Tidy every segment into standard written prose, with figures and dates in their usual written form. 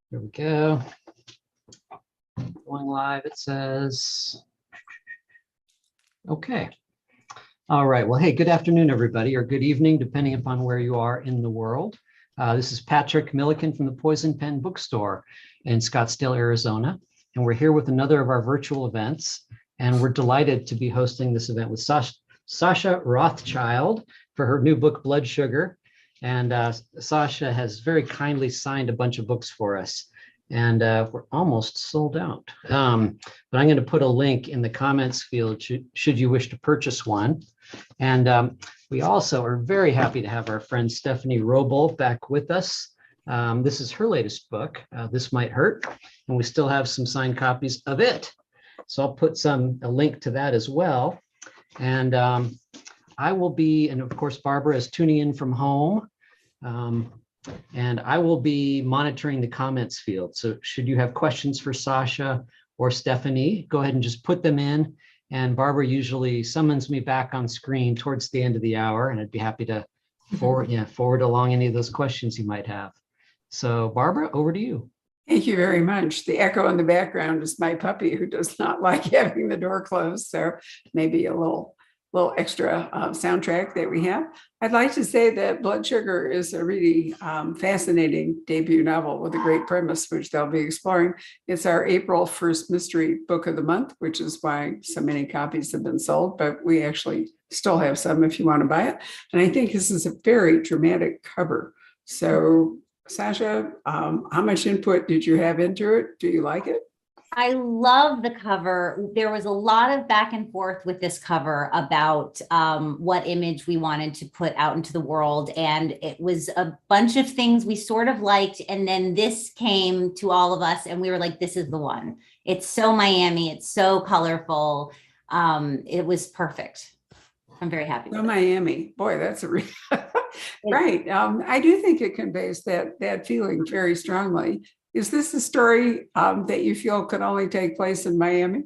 Here we go. Going live, it says. Okay. All right. Well, hey, good afternoon, everybody, or good evening, depending upon where you are in the world. This is Patrick Milliken from the Poison Pen Bookstore in Scottsdale, Arizona. And we're here with another of our virtual events. And we're delighted to be hosting this event with Sascha Rothchild for her new book, Blood Sugar. And Sascha has very kindly signed a bunch of books for us. And we're almost sold out. But I'm going to put a link in the comments field should you wish to purchase one. And we also are very happy to have our friend Stephanie Wrobel back with us. This is her latest book, This Might Hurt, and we still have some signed copies of it. So I'll put a link to that as well. And I will be, and of course, Barbara is tuning in from home. And I will be monitoring the comments field. So should you have questions for Sascha or Stephanie, go ahead and just put them in. And Barbara usually summons me back on screen towards the end of the hour, and I'd be happy to forward along any of those questions you might have. So Barbara, over to you. Thank you very much. The echo in the background is my puppy who does not like having the door closed. So maybe a little extra soundtrack that we have. I'd like to say that Blood Sugar is a really fascinating debut novel with a great premise, which they'll be exploring. It's our April 1st mystery book of the month, which is why so many copies have been sold, but we actually still have some if you want to buy it. And I think this is a very dramatic cover. So Sascha, how much input did you have into it? Do you like it? I love the cover. There was a lot of back and forth with this cover about what image we wanted to put out into the world. And it was a bunch of things we sort of liked. And then this came to all of us and we were like, this is the one. It's so Miami. It's so colorful. It was perfect. I'm very happy. So Miami, boy, that's a real right. I do think it conveys that feeling very strongly. Is this a story that you feel could only take place in Miami?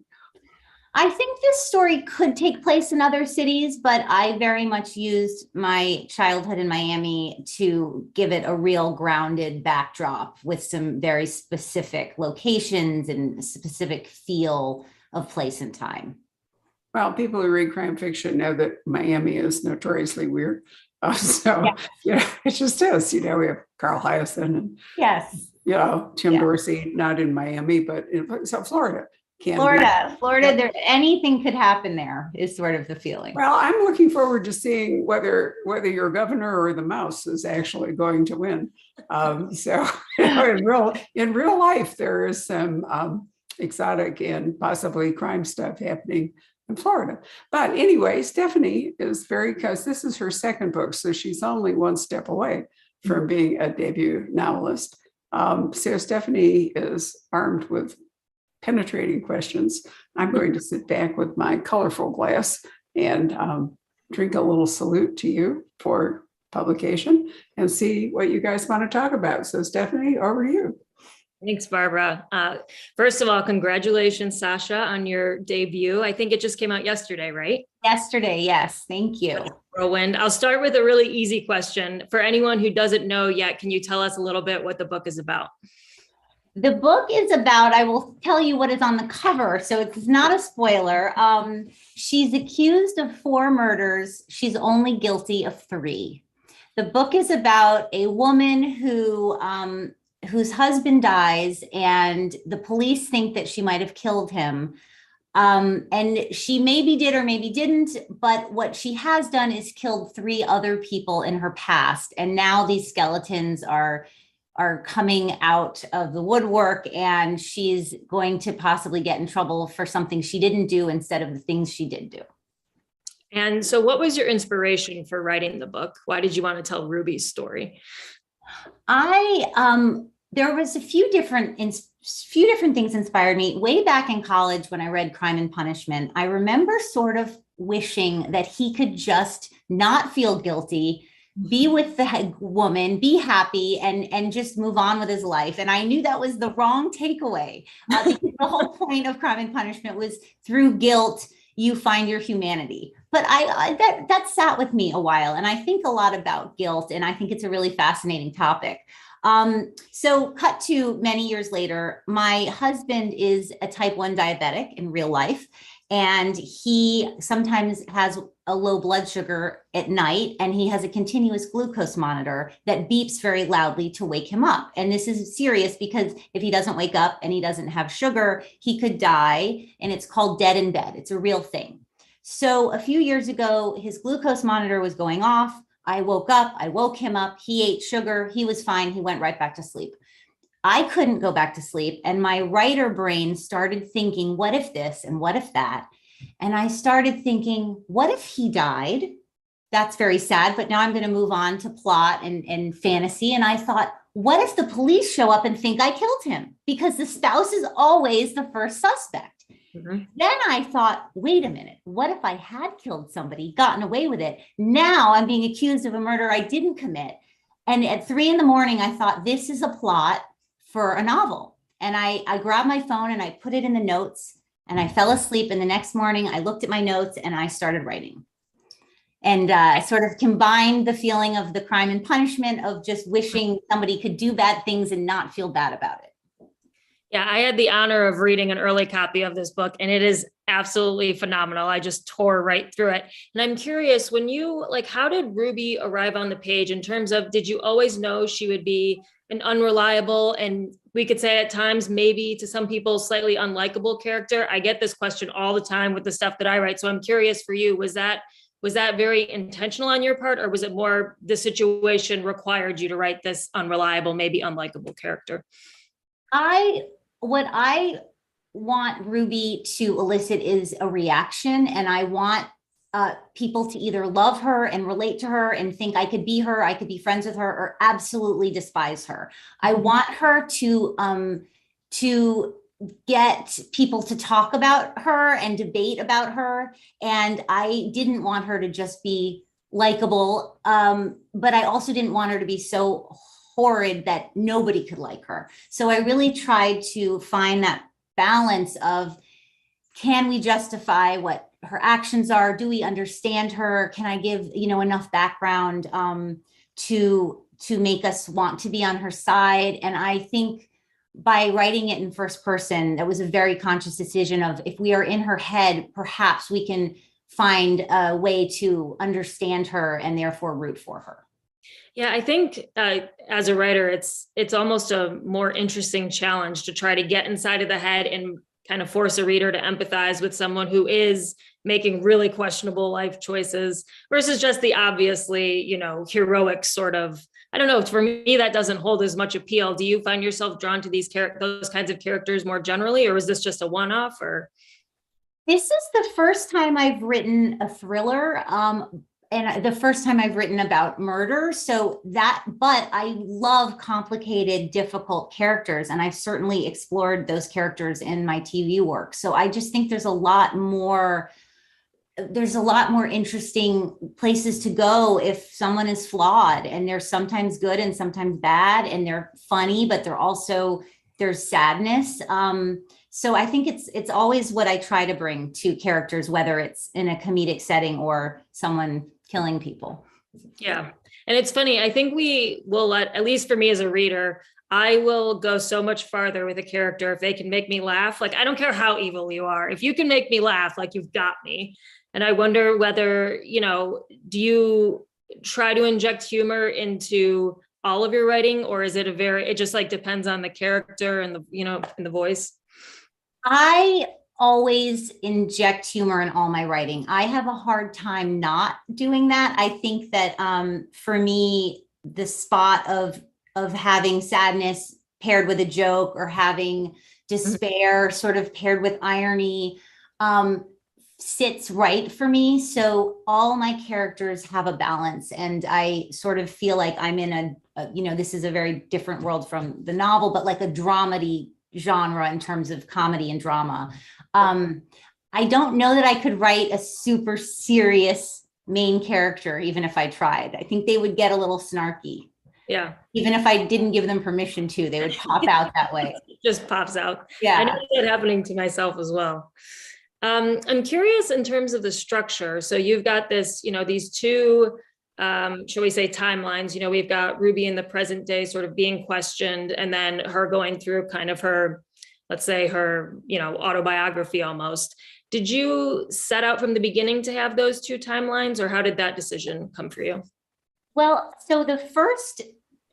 I think this story could take place in other cities, but I very much used my childhood in Miami to give it a real grounded backdrop with some very specific locations and specific feel of place and time. Well, people who read crime fiction know that Miami is notoriously weird. It just is. We have Carl Hyacin and yes. Tim Dorsey, not in Miami, but in Florida. Florida, there anything could happen there is sort of the feeling. Well, I'm looking forward to seeing whether your governor or the mouse is actually going to win. In real life, there is some exotic and possibly crime stuff happening in Florida. But anyway, Stephanie is because this is her second book, so she's only one step away from being a debut novelist. So Stephanie is armed with penetrating questions. I'm going to sit back with my colorful glass and drink a little salute to you for publication and see what you guys want to talk about. So Stephanie, over to you. Thanks, Barbara. First of all, congratulations, Sascha, on your debut. I think it just came out yesterday, right? Yesterday, yes. Thank you. Whirlwind. I'll start with a really easy question. For anyone who doesn't know yet, can you tell us a little bit what the book is about? The book is about, I will tell you what is on the cover, so it's not a spoiler. She's accused of 4 murders. She's only guilty of 3. The book is about a woman whose husband dies and the police think that she might have killed him. And she maybe did or maybe didn't, but what she has done is killed 3 other people in her past. And now these skeletons are coming out of the woodwork and she's going to possibly get in trouble for something she didn't do instead of the things she did do. And so what was your inspiration for writing the book? Why did you want to tell Ruby's story? There was a few different things inspired me. Way back in college when I read Crime and Punishment, I remember sort of wishing that he could just not feel guilty, be with the woman, be happy, and just move on with his life. And I knew that was the wrong takeaway. Because the whole point of Crime and Punishment was through guilt, you find your humanity. But that sat with me a while. And I think a lot about guilt. And I think it's a really fascinating topic. So cut to many years later, my husband is a type 1 diabetic in real life. And he sometimes has a low blood sugar at night, and he has a continuous glucose monitor that beeps very loudly to wake him up. And this is serious because if he doesn't wake up and he doesn't have sugar, he could die. And it's called dead in bed. It's a real thing. So a few years ago, his glucose monitor was going off. I woke up, I woke him up. He ate sugar. He was fine. He went right back to sleep. I couldn't go back to sleep. And my writer brain started thinking, what if this and what if that? And I started thinking, what if he died? That's very sad. But now I'm going to move on to plot and fantasy. And I thought, what if the police show up and think I killed him? Because the spouse is always the first suspect. Mm-hmm. Then I thought, wait a minute, what if I had killed somebody, gotten away with it? Now I'm being accused of a murder I didn't commit. And at 3 a.m, I thought, this is a plot for a novel. And I grabbed my phone and I put it in the notes and I fell asleep. And the next morning I looked at my notes and I started writing. And I sort of combined the feeling of the crime and punishment of just wishing somebody could do bad things and not feel bad about it. Yeah, I had the honor of reading an early copy of this book, and it is absolutely phenomenal. I just tore right through it. And I'm curious, when you, like, how did Ruby arrive on the page in terms of, did you always know she would be an unreliable, and we could say at times, maybe to some people, slightly unlikable character? I get this question all the time with the stuff that I write. So I'm curious for you, was that very intentional on your part, or was it more the situation required you to write this unreliable, maybe unlikable character? What I want Ruby to elicit is a reaction, and I want people to either love her and relate to her and think I could be her, I could be friends with her, or absolutely despise her. I want her to get people to talk about her and debate about her. And I didn't want her to just be likable, but I also didn't want her to be so horrid that nobody could like her. So I really tried to find that balance of, can we justify what her actions are? Do we understand her? Can I give, enough background to make us want to be on her side? And I think by writing it in first person, that was a very conscious decision of, if we are in her head, perhaps we can find a way to understand her and therefore root for her. Yeah, I think as a writer, it's almost a more interesting challenge to try to get inside of the head and kind of force a reader to empathize with someone who is making really questionable life choices versus just the obviously, heroic sort of, I don't know, for me, that doesn't hold as much appeal. Do you find yourself drawn to those kinds of characters more generally, or is this just a one-off? Or this is the first time I've written a thriller. And the first time I've written about murder. But I love complicated, difficult characters. And I've certainly explored those characters in my TV work. So I just think there's a lot more interesting places to go if someone is flawed, and they're sometimes good and sometimes bad, and they're funny, but there's sadness. So I think it's always what I try to bring to characters, whether it's in a comedic setting or someone killing people. Yeah. And it's funny, I think we will at least for me as a reader, I will go so much farther with a character if they can make me laugh. Like, I don't care how evil you are. If you can make me laugh, like, you've got me. And I wonder whether, do you try to inject humor into all of your writing, or is it it just like depends on the character and and the voice? I always inject humor in all my writing. I have a hard time not doing that. I think that for me, the spot of having sadness paired with a joke, or having despair sort of paired with irony, sits right for me. So all my characters have a balance, and I sort of feel like I'm in this is a very different world from the novel, but like a dramedy genre in terms of comedy and drama. I don't know that I could write a super serious main character, even if I tried. I think they would get a little snarky. Yeah. Even if I didn't give them permission to, they would pop out that way. It just pops out. Yeah. I know that happening to myself as well. I'm curious in terms of the structure. So you've got this, these two shall we say, timelines. You know, we've got Ruby in the present day sort of being questioned, and then her going through kind of her, let's say her, you know, autobiography almost. Did you set out from the beginning to have those two timelines, or how did that decision come for you? Well, so the first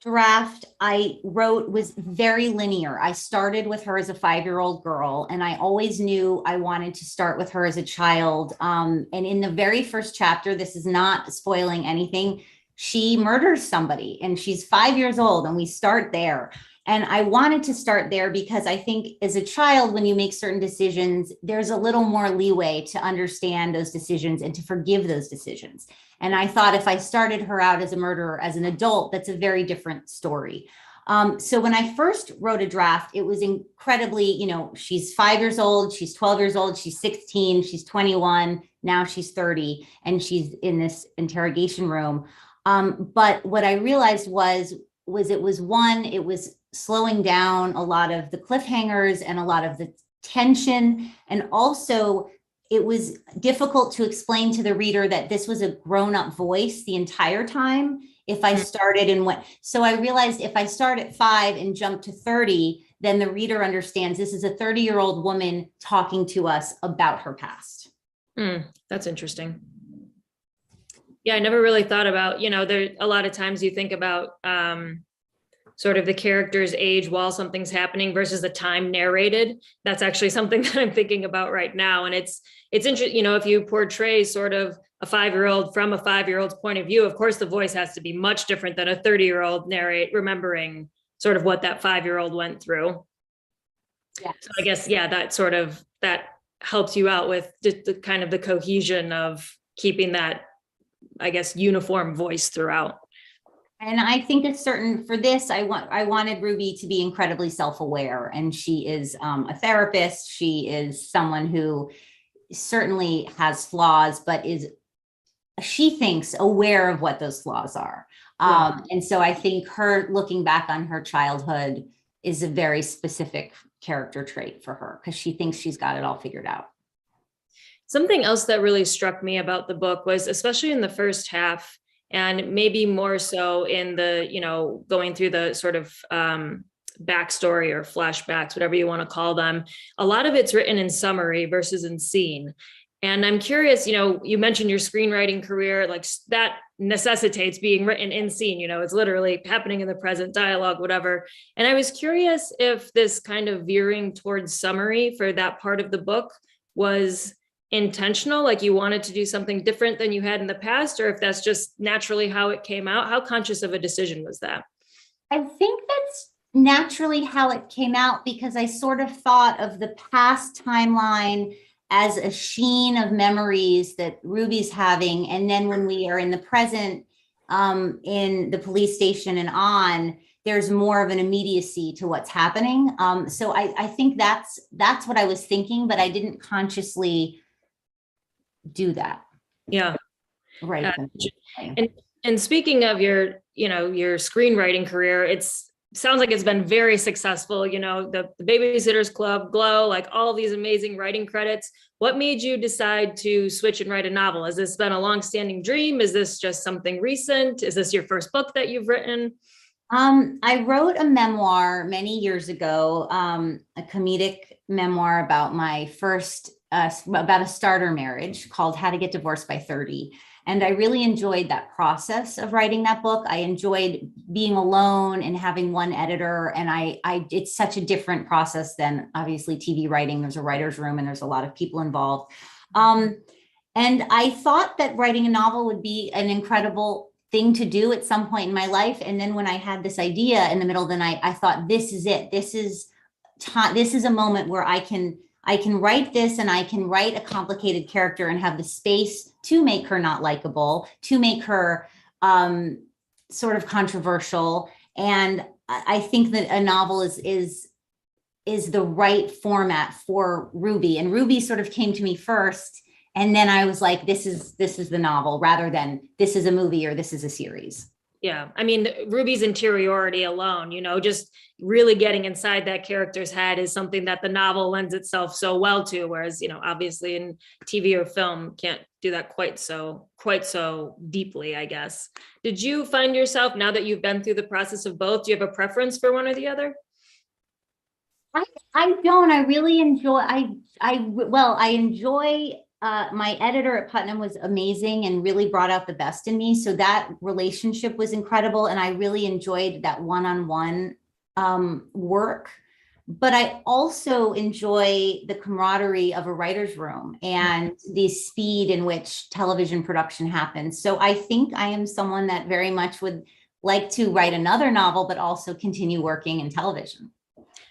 draft I wrote was very linear. I started with her as a 5-year-old girl, and I always knew I wanted to start with her as a child. And in the very first chapter, this is not spoiling anything, she murders somebody and she's 5 years old, and we start there. And I wanted to start there because I think as a child, when you make certain decisions, there's a little more leeway to understand those decisions and to forgive those decisions. And I thought if I started her out as a murderer as an adult, that's a very different story. So when I first wrote a draft, it was incredibly, you know, she's 5 years old, she's 12 years old, she's 16, she's 21, now she's 30, and she's in this interrogation room. But what I realized was it was slowing down a lot of the cliffhangers and a lot of the tension. And also it was difficult to explain to the reader that this was a grown-up voice the entire time. If I started and went, so I realized if I start at 5 and jump to 30, then the reader understands this is a 30-year-old woman talking to us about her past. That's interesting. Yeah, I never really thought about, you know, there a lot of times you think about sort of the character's age while something's happening versus the time narrated. That's actually something that I'm thinking about right now. And it's interesting, you know, if you portray sort of a 5-year-old from a 5-year-old's point of view, of course, the voice has to be much different than a 30-year-old remembering sort of what that 5-year-old went through. Yes. So I guess, yeah, that helps you out with the kind of the cohesion of keeping that, I guess, uniform voice throughout. And I think it's certain for this, I wanted Ruby to be incredibly self-aware, and she is a therapist. She is someone who certainly has flaws, but she thinks aware of what those flaws are. And so I think her looking back on her childhood is a very specific character trait for her because she thinks she's got it all figured out. Something else that really struck me about the book was, especially in the first half, and maybe more so in the, you know, going through the sort of backstory or flashbacks, whatever you want to call them, a lot of it's written in summary versus in scene. And I'm curious, you know, you mentioned your screenwriting career, like that necessitates being written in scene, you know, it's literally happening in the present, dialogue, whatever. And I was curious if this kind of veering towards summary for that part of the book was intentional, like you wanted to do something different than you had in the past, or if that's just naturally how it came out. How conscious of a decision was that? I think that's naturally how it came out because I sort of thought of the past timeline as a sheen of memories that Ruby's having. And then when we are in the present, in the police station and on, there's more of an immediacy to what's happening. So I think that's what I was thinking, but I didn't consciously do that. Yeah. Right. And speaking of your, you know, your screenwriting career, sounds like it's been very successful, you know, the Babysitters Club, Glow, like all these amazing writing credits. What made you decide to switch and write a novel? Has this been a longstanding dream? Is this just something recent? Is this your first book that you've written? I wrote a memoir many years ago, a comedic memoir about my first, about a starter marriage called How to Get Divorced by 30. And I really enjoyed that process of writing that book. I enjoyed being alone and having one editor. And it's such a different process than obviously TV writing. There's a writer's room and there's a lot of people involved. And I thought that writing a novel would be an incredible thing to do at some point in my life. And then when I had this idea in the middle of the night, I thought, this is it. This is a moment where I can write this and I can write a complicated character and have the space to make her not likable, to make her sort of controversial. And I think that a novel is the right format for Ruby. And Ruby sort of came to me first. And then I was like, this is the novel rather than this is a movie or this is a series. Yeah. I mean, Ruby's interiority alone, just really getting inside that character's head is something that the novel lends itself so well to. Whereas, obviously in TV or film can't do that quite so deeply, I guess. Did you find yourself, now that you've been through the process of both, do you have a preference for one or the other? I don't. I really enjoy. I enjoy. My editor at Putnam was amazing and really brought out the best in me. So that relationship was incredible, and I really enjoyed that one-on-one work. But I also enjoy the camaraderie of a writer's room and the speed in which television production happens. So I think I am someone that very much would like to write another novel, but also continue working in television.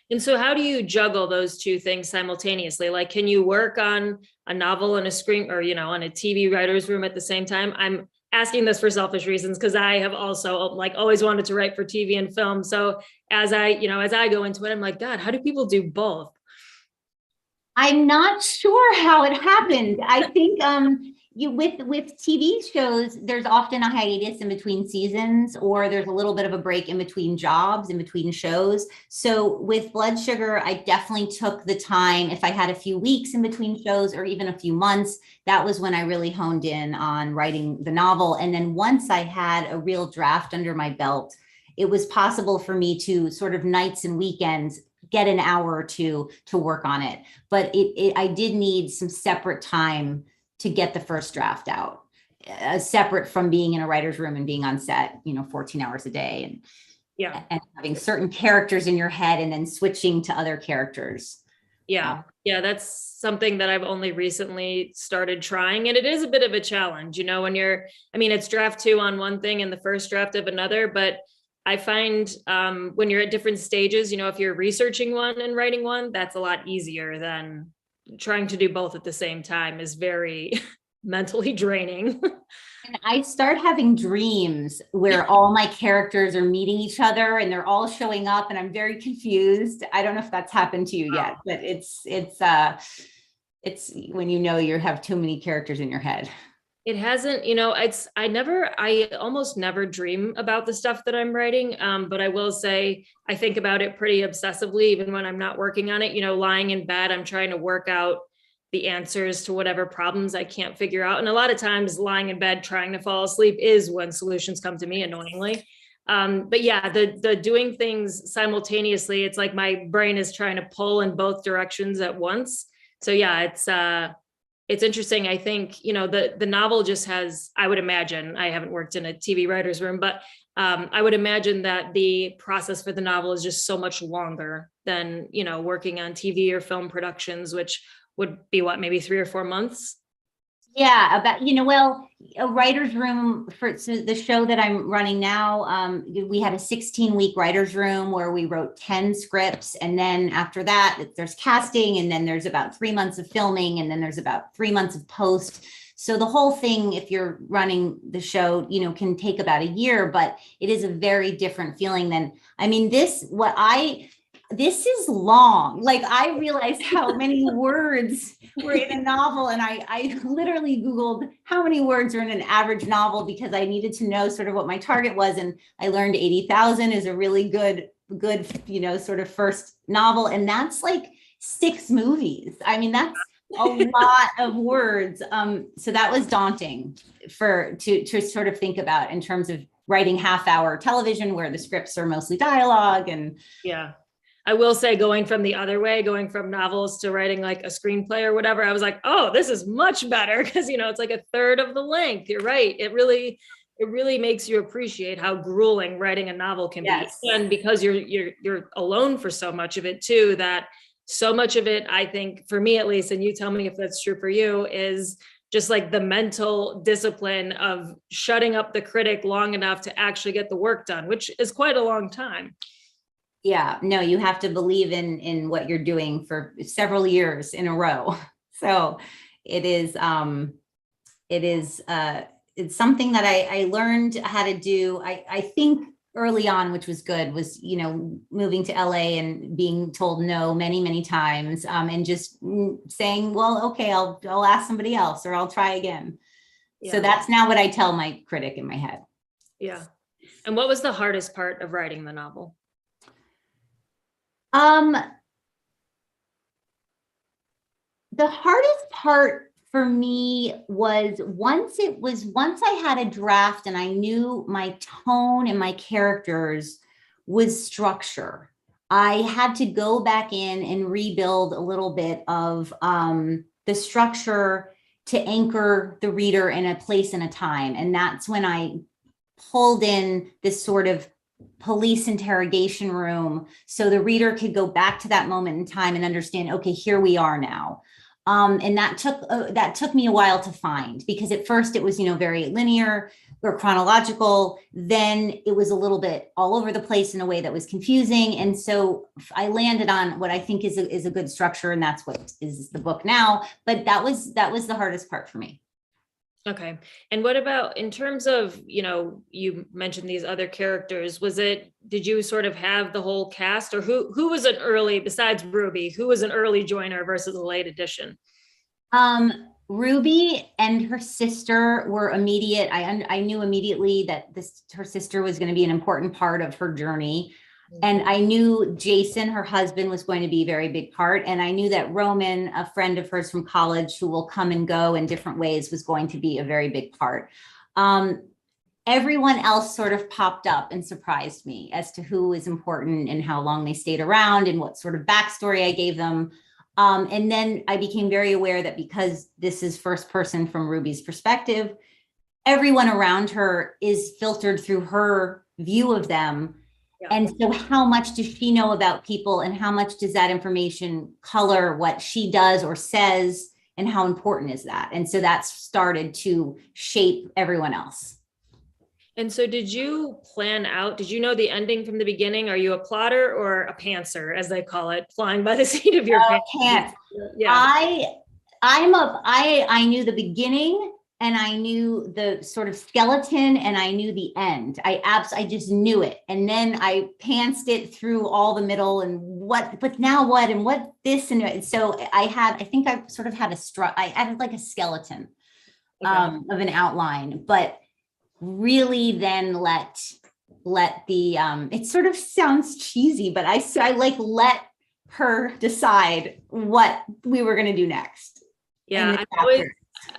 And so how do you juggle those two things simultaneously? Like, can you work on a novel and a screen, or, on a TV writer's room at the same time? I'm asking this for selfish reasons because I have also always wanted to write for TV and film. So as I go into it, I'm like, God, how do people do both? I'm not sure how it happened. I think with TV shows, there's often a hiatus in between seasons, or there's a little bit of a break in between jobs, in between shows. So with Blood Sugar, I definitely took the time. If I had a few weeks in between shows or even a few months, that was when I really honed in on writing the novel. And then once I had a real draft under my belt, it was possible for me to sort of nights and weekends get an hour or two to work on it. But I did need some separate time to get the first draft out, separate from being in a writer's room and being on set, 14 hours a day and having certain characters in your head and then switching to other characters. Yeah. That's something that I've only recently started trying. And it is a bit of a challenge, when it's draft 2 on one thing and the first draft of another, but I find when you're at different stages, if you're researching one and writing one, that's a lot easier than trying to do both at the same time is very mentally draining. And I start having dreams where all my characters are meeting each other and they're all showing up and I'm very confused. I don't know if that's happened to you yet, but it's when you have too many characters in your head. It hasn't, I almost never dream about the stuff that I'm writing. But I will say, I think about it pretty obsessively, even when I'm not working on it, lying in bed, I'm trying to work out the answers to whatever problems I can't figure out. And a lot of times lying in bed, trying to fall asleep is when solutions come to me, annoyingly. But yeah, the doing things simultaneously, it's like my brain is trying to pull in both directions at once. So yeah, it's interesting. I think, the novel just has, I would imagine, I haven't worked in a TV writer's room, but I would imagine that the process for the novel is just so much longer than, working on TV or film productions, which would be maybe 3 or 4 months. Yeah, a writer's room for the show that I'm running now, we had a 16-week writer's room where we wrote 10 scripts. And then after that, there's casting, and then there's about 3 months of filming, and then there's about 3 months of post. So the whole thing, if you're running the show, can take about a year, but it is a very different feeling than, this is long. Like, I realized how many words were in a novel. And I literally Googled how many words are in an average novel because I needed to know sort of what my target was. And I learned 80,000 is a really good, sort of first novel. And that's like 6 movies. That's a lot of words. So that was daunting to sort of think about in terms of writing half-hour television where the scripts are mostly dialogue. And yeah. I will say, going from the other way, going from novels to writing like a screenplay or whatever, I was like, oh, this is much better because, it's like a third of the length. You're right. It really makes you appreciate how grueling writing a novel can be. And because you're alone for so much of it too, that so much of it, I think, for me at least, and you tell me if that's true for you, is just like the mental discipline of shutting up the critic long enough to actually get the work done, which is quite a long time. Yeah, no, you have to believe in what you're doing for several years in a row. So it's something that I learned how to do. I think early on, which was good, was, moving to LA and being told no many, many times, and just saying, well, okay, I'll ask somebody else or I'll try again. Yeah. So that's now what I tell my critic in my head. Yeah. And what was the hardest part of writing the novel? The hardest part for me was once I had a draft and I knew my tone and my characters was structure. I had to go back in and rebuild a little bit of the structure to anchor the reader in a place and a time. And that's when I pulled in this sort of police interrogation room so the reader could go back to that moment in time and understand, okay, here we are now. And that took me a while to find, because at first it was, very linear or chronological. Then it was a little bit all over the place in a way that was confusing. And so I landed on what I think is a good structure, and that's what is the book now. But that was the hardest part for me. Okay. And what about in terms of, you mentioned these other characters, did you sort of have the whole cast, or who was an early, besides Ruby, who was an early joiner versus a late addition? Ruby and her sister were immediate. I knew immediately that her sister was going to be an important part of her journey. And I knew Jason, her husband, was going to be a very big part. And I knew that Roman, a friend of hers from college who will come and go in different ways, was going to be a very big part. Everyone else sort of popped up and surprised me as to who was important and how long they stayed around and what sort of backstory I gave them. And then I became very aware that because this is first person from Ruby's perspective, everyone around her is filtered through her view of them. Yeah. And so how much does she know about people, and how much does that information color what she does or says, and how important is that? And so that's started to shape everyone else. And so did you did you know the ending from the beginning? Are you a plotter or a pantser, as they call it, flying by the seat of your pants? Yeah. I knew the beginning, and I knew the sort of skeleton, and I knew the end. I just knew it. And then I pantsed it through all the middle and but now what, and what this, and so I think I sort of had I had like a skeleton of an outline, but really then let the, it sort of sounds cheesy, but I let her decide what we were going to do next. Yeah.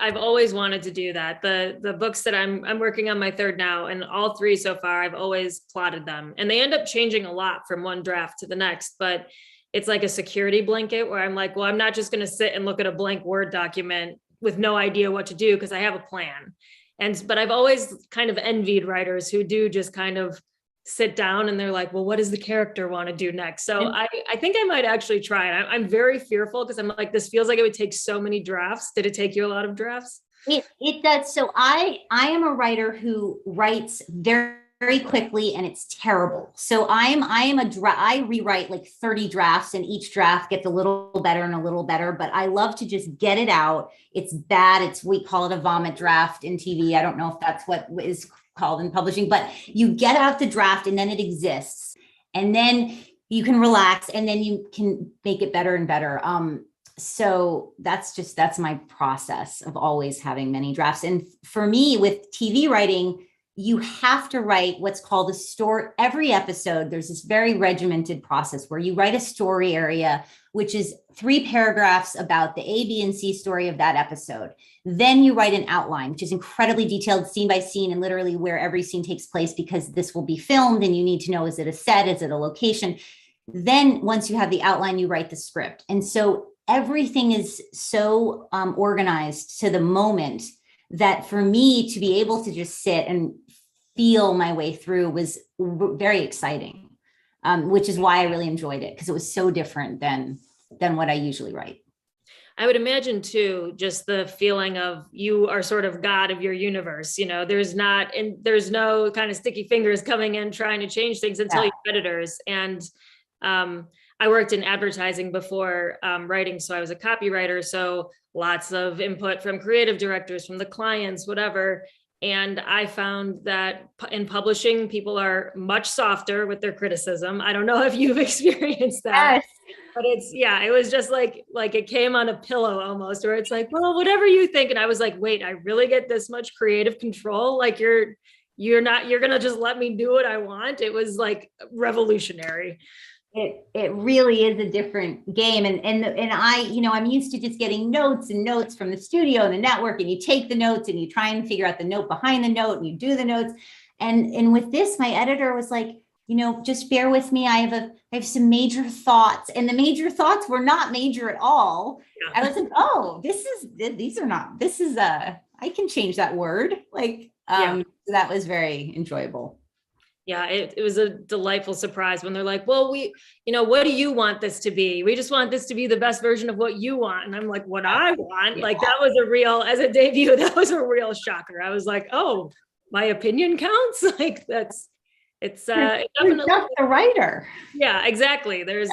I've always wanted to do that. The books that I'm working on my third now, and all three so far, I've always plotted them, and they end up changing a lot from one draft to the next, but it's like a security blanket where I'm like, well, I'm not just going to sit and look at a blank Word document with no idea what to do, because I have a plan. But I've always kind of envied writers who do just kind of sit down and they're like, well, what does the character want to do next? So I think I might actually try it. I'm very fearful, because I'm like, this feels like it would take so many drafts. Did it take you a lot of drafts? It does. So I am a writer who writes very quickly, and it's terrible. So I rewrite like 30 drafts, and each draft gets a little better and a little better, but I love to just get it out. It's bad. We call it a vomit draft in TV. I don't know if that's what is called in publishing, but you get out the draft, and then it exists, and then you can relax, and then you can make it better and better. So that's my process of always having many drafts. And for me with TV writing, you have to write what's called a story. Every episode, there's this very regimented process where you write a story area, which is 3 paragraphs about the A, B, and C story of that episode. Then you write an outline, which is incredibly detailed, scene by scene, and literally where every scene takes place, because this will be filmed and you need to know, is it a set? Is it a location? Then once you have the outline, you write the script. And so everything is so organized to the moment that for me to be able to just sit and feel my way through was very exciting, which is why I really enjoyed it, because it was so different than what I usually write. I would imagine too, just the feeling of you are sort of God of your universe. There's no kind of sticky fingers coming in trying to change things until you're editors. And I worked in advertising before writing, so I was a copywriter. So lots of input from creative directors, from the clients, whatever. And I found that in publishing, people are much softer with their criticism. I don't know if you've experienced that. Yes. But it was just like it came on a pillow almost, where it's like, well, whatever you think. And I was like, wait, I really get this much creative control? Like you're you're going to just let me do what I want. It was like revolutionary. It really is a different game. And I, I'm used to just getting notes and notes from the studio and the network, and you take the notes and you try and figure out the note behind the note and you do the notes. And with this, my editor was like, just bear with me. I have some major thoughts, and the major thoughts were not major at all. Yeah. I was like, oh, I can change that word. Like, so that was very enjoyable. Yeah, it was a delightful surprise when they're like, well, what do you want this to be? We just want this to be the best version of what you want. And I'm like, what I want? Yeah. Like, that was as a debut, that was a real shocker. I was like, oh, my opinion counts? Like, it's definitely just a writer. Yeah, exactly. There's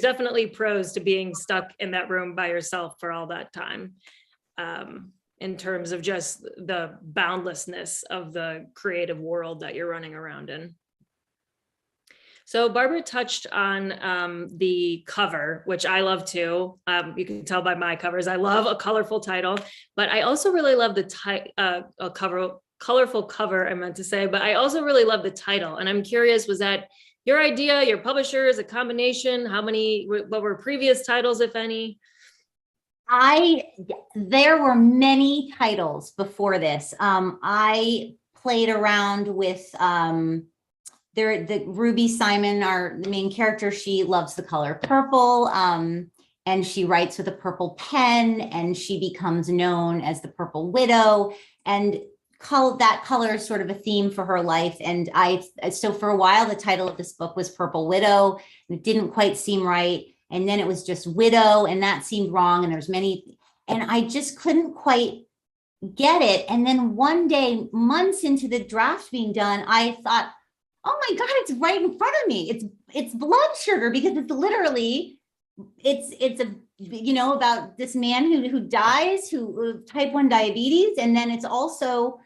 definitely pros to being stuck in that room by yourself for all that time. In terms of just the boundlessness of the creative world that you're running around in. So Barbara touched on the cover, which I love too. You can tell by my covers, I love a colorful title, but I also really love the colorful cover, I meant to say, but I also really love the title. And I'm curious, was that your idea, your publishers, a combination? What were previous titles, if any? There were many titles before this. I played around with the Ruby Simon, the main character. She loves the color purple, and she writes with a purple pen, and she becomes known as the Purple Widow. And that color is sort of a theme for her life. And so for a while, the title of this book was Purple Widow, and it didn't quite seem right. And then it was just Widow, and that seemed wrong. And there's many, and I just couldn't quite get it. And then one day, months into the draft being done, I thought, oh my God, it's right in front of me. It's blood sugar, because it's literally, it's about this man who dies, who type 1 diabetes. And then it's also,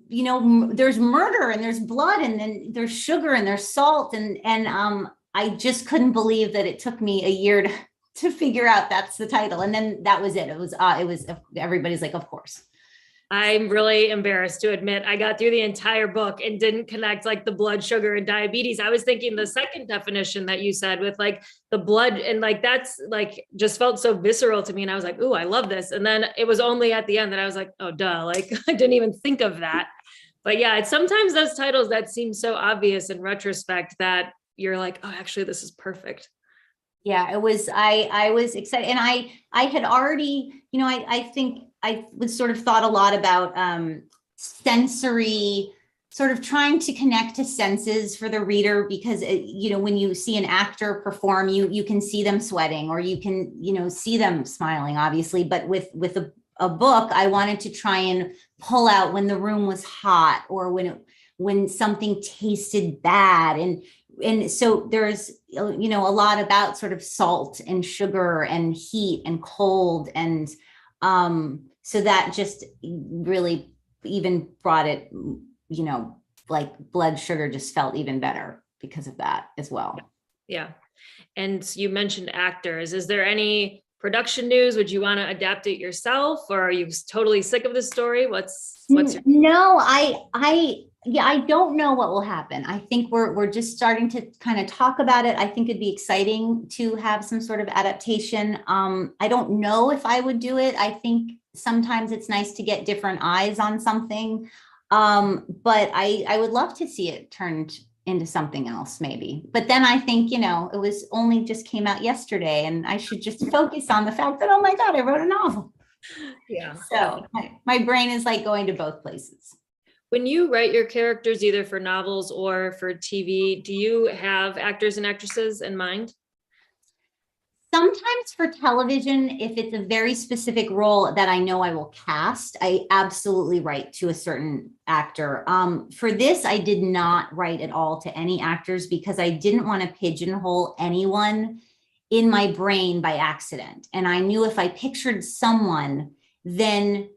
there's murder, and there's blood, and then there's sugar, and there's salt. And I just couldn't believe that it took me a year to figure out that's the title. And then that was it. It was everybody's like, of course. I'm really embarrassed to admit I got through the entire book and didn't connect like the blood sugar and diabetes. I was thinking the second definition that you said with like the blood, and like that's like just felt so visceral to me. And I was like, ooh, I love this. And then it was only at the end that I was like, oh, duh, like I didn't even think of that. But yeah, it's sometimes those titles that seem so obvious in retrospect that you're like, oh, actually, this is perfect. Yeah, it was, I was excited. And I had already, I think I was sort of thought a lot about sensory, sort of trying to connect to senses for the reader, because, when you see an actor perform, you can see them sweating, or you can, see them smiling, obviously. But with a book, I wanted to try and pull out when the room was hot, or when something tasted bad. And so there's, a lot about sort of salt and sugar and heat and cold. And so that just really even brought it, like blood sugar just felt even better because of that as well. Yeah. And you mentioned actors. Is there any production news? Would you want to adapt it yourself, or are you totally sick of the story? What's your... No, I don't know what will happen. I think we're just starting to kind of talk about it. I think it'd be exciting to have some sort of adaptation. I don't know if I would do it. I think sometimes it's nice to get different eyes on something. But I would love to see it turned into something else, maybe. But then I think, it was only just came out yesterday, and I should just focus on the fact that, oh my God, I wrote a novel. Yeah. So my brain is like going to both places. When you write your characters, either for novels or for TV, do you have actors and actresses in mind? Sometimes for television, if it's a very specific role that I know I will cast, I absolutely write to a certain actor. For this, I did not write at all to any actors, because I didn't want to pigeonhole anyone in my brain by accident. And I knew if I pictured someone, then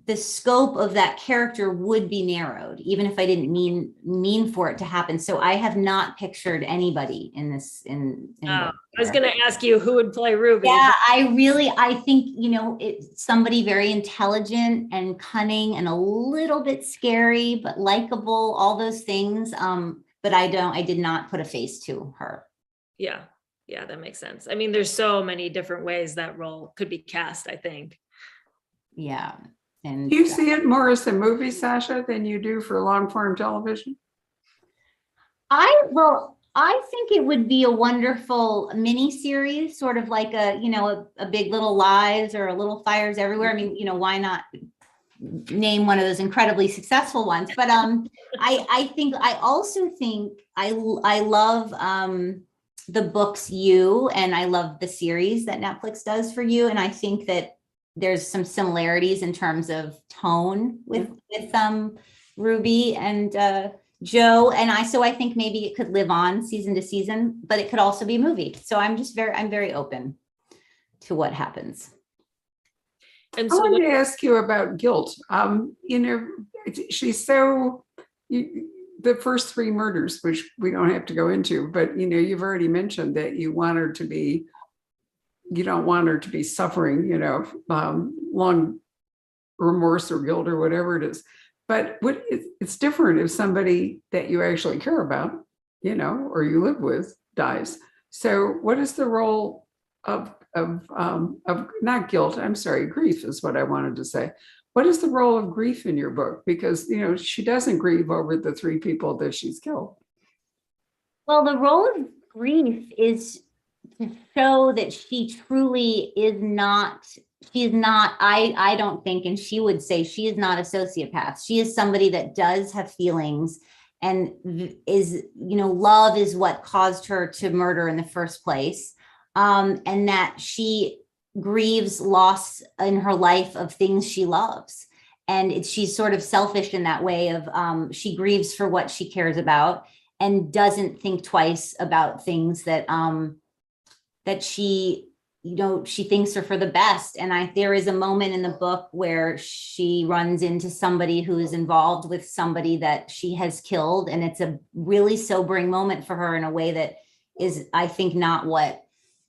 the scope of that character would be narrowed, even if I didn't mean for it to happen. So I have not pictured anybody in this in I book was there. going to ask you who would play Ruby. Yeah, I think, it's somebody very intelligent and cunning and a little bit scary, but likable, all those things. But I did not put a face to her. Yeah. Yeah, that makes sense. I mean, there's so many different ways that role could be cast, I think. Yeah. And Do you see it more as a movie, Sasha, than you do for long form television? I think it would be a wonderful mini series, sort of like a Big Little Lies or a Little Fires Everywhere. I mean, why not name one of those incredibly successful ones? But I also think I love the books You, and I love the series that Netflix does for You, and I think that there's some similarities in terms of tone with Ruby and Joe, and I think maybe it could live on season to season, but it could also be a movie. So I'm very open to what happens. And I so wanted to ask you about guilt. She's the first three murders, which we don't have to go into, but you've already mentioned that you don't want her to be suffering, long remorse or guilt or whatever it is. But it's different if somebody that you actually care about, or you live with, dies. So what is the role of not guilt? I'm sorry, grief is what I wanted to say. What is the role of grief in your book? Because she doesn't grieve over the three people that she's killed. Well, the role of grief is to show that she truly is not. She's not, I don't think, and she would say she is not a sociopath. She is somebody that does have feelings and is, love is what caused her to murder in the first place. And that she grieves loss in her life of things she loves. And she's sort of selfish in that way of she grieves for what she cares about and doesn't think twice about things that she thinks are for the best. And there is a moment in the book where she runs into somebody who is involved with somebody that she has killed. And it's a really sobering moment for her in a way that is, I think, not what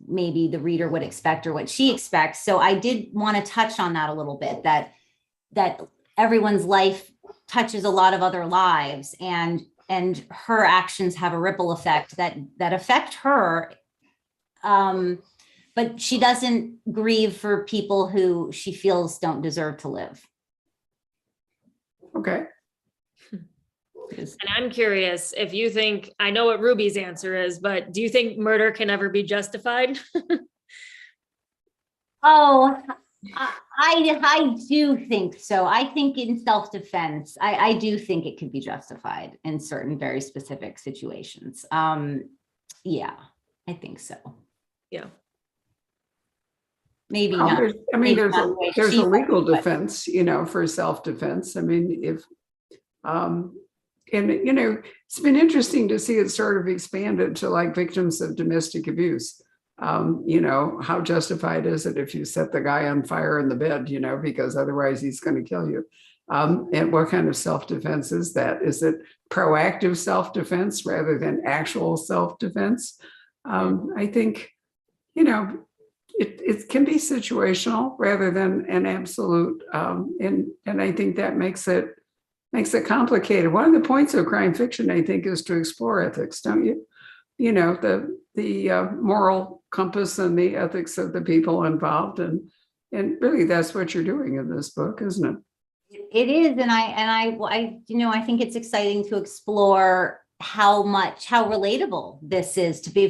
maybe the reader would expect or what she expects. So I did want to touch on that a little bit, that everyone's life touches a lot of other lives, and her actions have a ripple effect that affect her. But she doesn't grieve for people who she feels don't deserve to live. Okay. And I'm curious if you think, I know what Ruby's answer is, but do you think murder can ever be justified? Oh, I do think so. I think in self-defense, I do think it could be justified in certain very specific situations. Yeah, I think so. Yeah. Maybe Well, not. there's a legal defense, for self-defense. I mean, if and it's been interesting to see it sort of expanded to like victims of domestic abuse. How justified is it if you set the guy on fire in the bed, because otherwise he's going to kill you? And what kind of self-defense is that? Is it proactive self-defense rather than actual self-defense? I think, it can be situational rather than an absolute. And I think that makes it complicated. One of the points of crime fiction, I think, is to explore ethics, don't you? The moral compass and the ethics of the people involved, and really that's what you're doing in this book, isn't it? It is, and I think it's exciting to explore how relatable this is to be.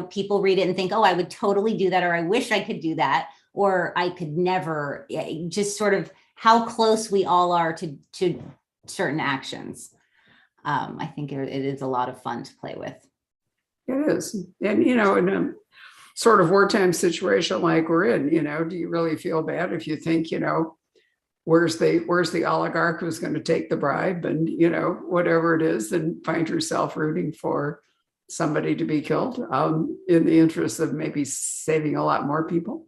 People read it and think, oh, I would totally do that, or I wish I could do that, or I could never. Just sort of how close we all are to certain actions. I think it is a lot of fun to play with. It is. And, in a sort of wartime situation like we're in, do you really feel bad if you think, where's the oligarch who's going to take the bribe and, whatever it is, and find yourself rooting for somebody to be killed in the interest of maybe saving a lot more people?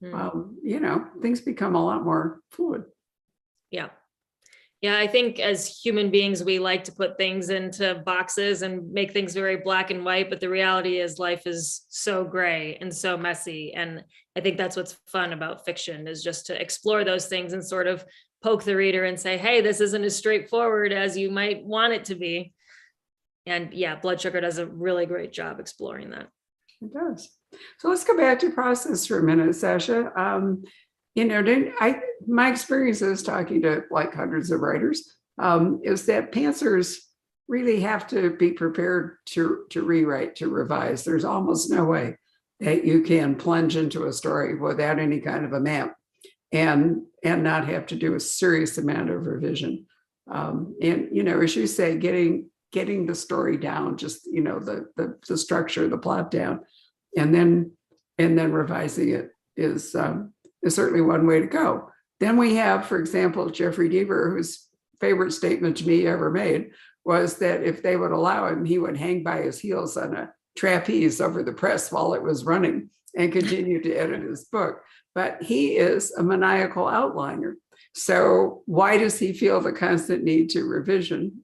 Things become a lot more fluid. Yeah. Yeah, I think as human beings, we like to put things into boxes and make things very black and white, but the reality is life is so gray and so messy. And I think that's what's fun about fiction, is just to explore those things and sort of poke the reader and say, hey, this isn't as straightforward as you might want it to be. And yeah, Blood Sugar does a really great job exploring that. It does. So let's go back to process for a minute, Sasha. My experiences talking to like hundreds of writers is that pantsers really have to be prepared to rewrite, to revise. There's almost no way that you can plunge into a story without any kind of a map and not have to do a serious amount of revision. As you say, getting the story down, just the structure, the plot down, and then revising it is certainly one way to go. Then we have, for example, Jeffrey Deaver, whose favorite statement to me ever made was that if they would allow him, he would hang by his heels on a trapeze over the press while it was running and continue to edit his book. But he is a maniacal outliner. So why does he feel the constant need to revision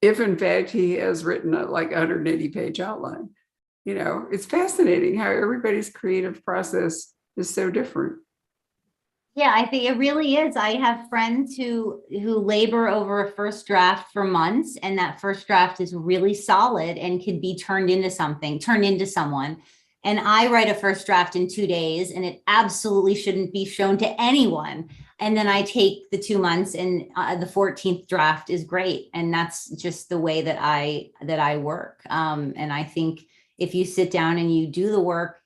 if in fact he has written a 180-page outline? It's fascinating how everybody's creative process is so different. Yeah, I think it really is. I have friends who labor over a first draft for months, and that first draft is really solid and could be turned into someone. And I write a first draft in 2 days, and it absolutely shouldn't be shown to anyone. And then I take the 2 months, and the 14th draft is great. And that's just the way that I work. And I think if you sit down and you do the work,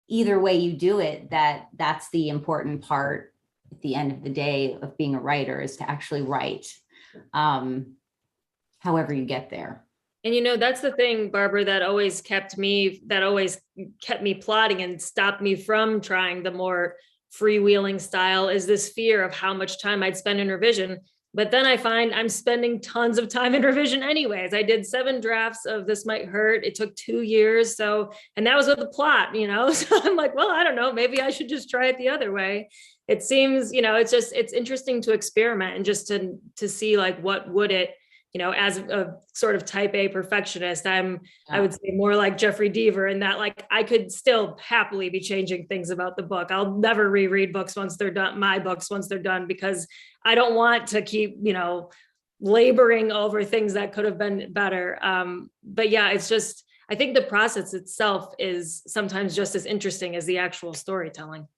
either way you do it, that's the important part at the end of the day of being a writer, is to actually write, however you get there. And that's the thing, Barbara, that always kept me plotting and stopped me from trying the more freewheeling style, is this fear of how much time I'd spend in revision. But then I find I'm spending tons of time in revision anyways. I did 7 drafts of This Might Hurt. It took 2 years. And that was with the plot, So I'm like, well, I don't know, maybe I should just try it the other way. It seems, it's interesting to experiment and just to see what would it, as a sort of type A perfectionist, I would say more like Jeffrey Deaver, in that I could still happily be changing things about the book. I'll never reread books once they're done, my books once they're done, because I don't want to keep, laboring over things that could have been better. But yeah, it's just, I think the process itself is sometimes just as interesting as the actual storytelling.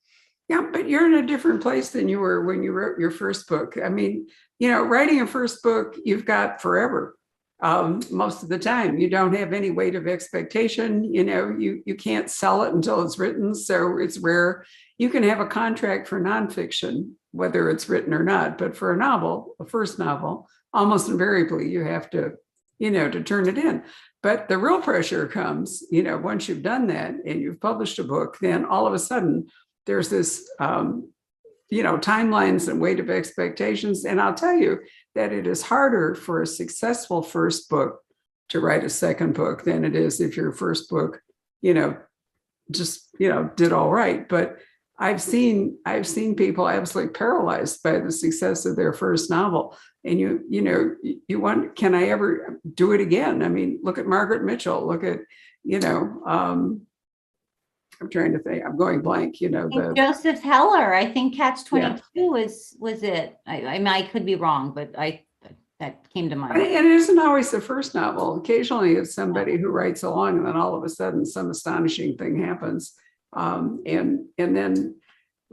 Yeah, but you're in a different place than you were when you wrote your first book. I mean, writing a first book, you've got forever. Most of the time, you don't have any weight of expectation. You can't sell it until it's written. So it's rare. You can have a contract for nonfiction, whether it's written or not. But for a first novel, almost invariably, you have to, to turn it in. But the real pressure comes, once you've done that and you've published a book, then all of a sudden there's this, timelines and weight of expectations. And I'll tell you that it is harder for a successful first book to write a second book than it is if your first book, did all right. But I've seen people absolutely paralyzed by the success of their first novel. And you want, can I ever do it again? I mean, look at Margaret Mitchell, look at, I'm trying to think. I'm going blank. Joseph Heller. I think Catch-22 was it. I could be wrong, but that came to mind. And it isn't always the first novel. Occasionally, it's somebody who writes along, and then all of a sudden, some astonishing thing happens. And then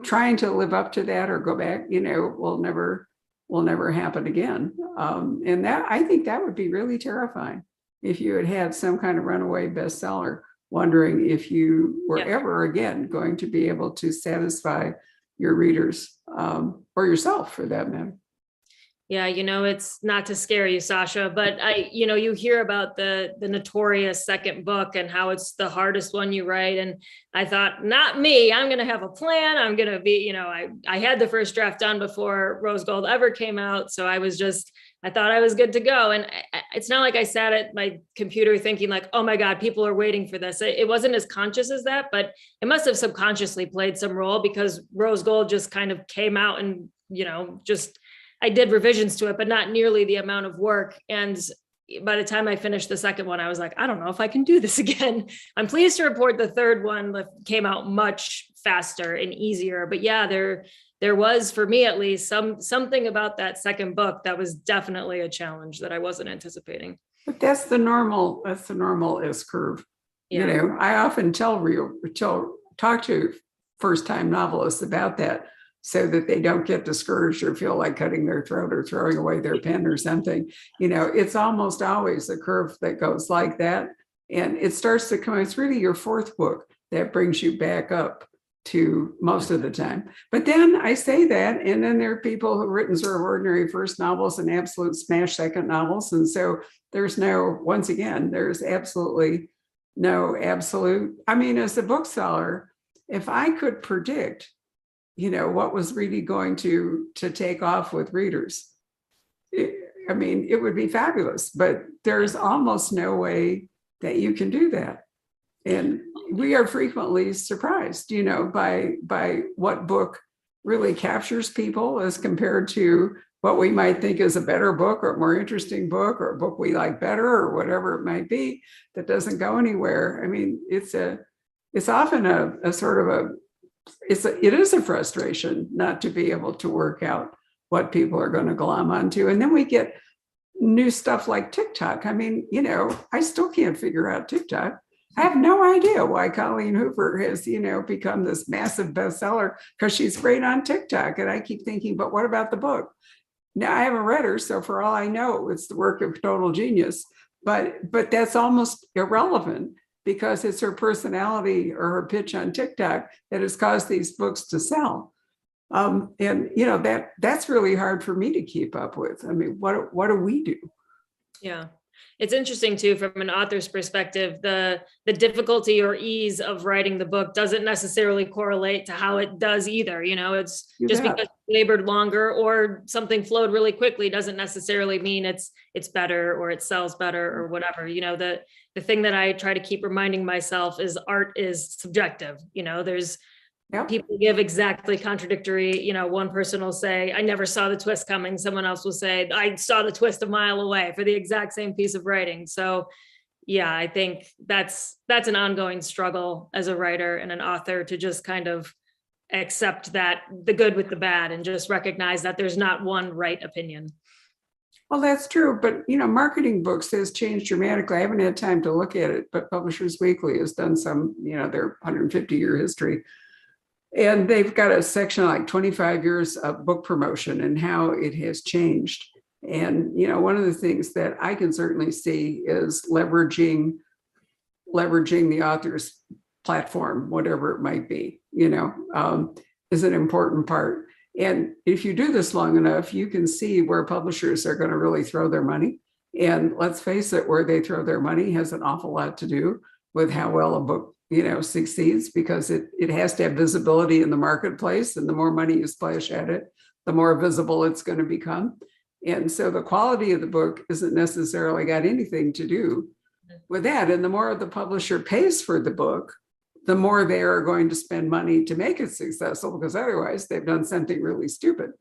trying to live up to that or go back, will never happen again. And that, I think that would be really terrifying if you had some kind of runaway bestseller, wondering if you were ever again going to be able to satisfy your readers, or yourself for that matter. Yeah, it's not to scare you, Sasha, but you hear about the notorious second book and how it's the hardest one you write. And I thought, not me, I'm going to have a plan. I'm going to be, I had the first draft done before Rose Gold ever came out. So I was just I thought I was good to go. And it's not like I sat at my computer thinking like, oh my God, people are waiting for this. It wasn't as conscious as that, but it must have subconsciously played some role because Rose Gold just kind of came out and, just, I did revisions to it, but not nearly the amount of work. And by the time I finished the second one, I was like, I don't know if I can do this again. I'm pleased to report the third one came out much faster and easier. But yeah, there was, for me at least, something about that second book that was definitely a challenge that I wasn't anticipating. But that's the normal S curve. Yeah. I often talk to first-time novelists about that so that they don't get discouraged or feel like cutting their throat or throwing away their pen or something. It's almost always a curve that goes like that. And it starts to come, it's really your fourth book that brings you back up to most of the time. But then I say that, and then there are people who've written sort of ordinary first novels and absolute smash second novels. And so there's absolutely no absolute. I mean, as a bookseller, if I could predict, what was really going to take off with readers, it would be fabulous, but there's almost no way that you can do that. And we are frequently surprised, by what book really captures people as compared to what we might think is a better book or a more interesting book or a book we like better or whatever it might be that doesn't go anywhere. I mean, it's often a sort of it is a frustration not to be able to work out what people are going to glom onto. And then we get new stuff like TikTok. I mean, I still can't figure out TikTok. I have no idea why Colleen Hoover has, become this massive bestseller, because she's great on TikTok. And I keep thinking, but what about the book? Now, I haven't read her, so for all I know, it's the work of total genius. But that's almost irrelevant, because it's her personality or her pitch on TikTok that has caused these books to sell. That's really hard for me to keep up with. I mean, what do we do? Yeah. It's interesting too, from an author's perspective, the difficulty or ease of writing the book doesn't necessarily correlate to how it does either. It's just because it's labored longer or something flowed really quickly doesn't necessarily mean it's better or it sells better or whatever. The thing that I try to keep reminding myself is art is subjective. There's people give exactly contradictory, one person will say, I never saw the twist coming. Someone else will say, I saw the twist a mile away for the exact same piece of writing. So yeah, I think that's an ongoing struggle as a writer and an author to just kind of accept that the good with the bad and just recognize that there's not one right opinion. Well, that's true. But, marketing books has changed dramatically. I haven't had time to look at it, but Publishers Weekly has done some, their 150-year history. And they've got a section like 25 years of book promotion and how it has changed. And, one of the things that I can certainly see is leveraging the author's platform, whatever it might be, is an important part. And if you do this long enough, you can see where publishers are going to really throw their money. And let's face it, where they throw their money has an awful lot to do with how well a book succeeds, because it has to have visibility in the marketplace, and the more money you splash at it, the more visible it's going to become. And so the quality of the book isn't necessarily got anything to do with that. And the more the publisher pays for the book, the more they are going to spend money to make it successful, because otherwise they've done something really stupid.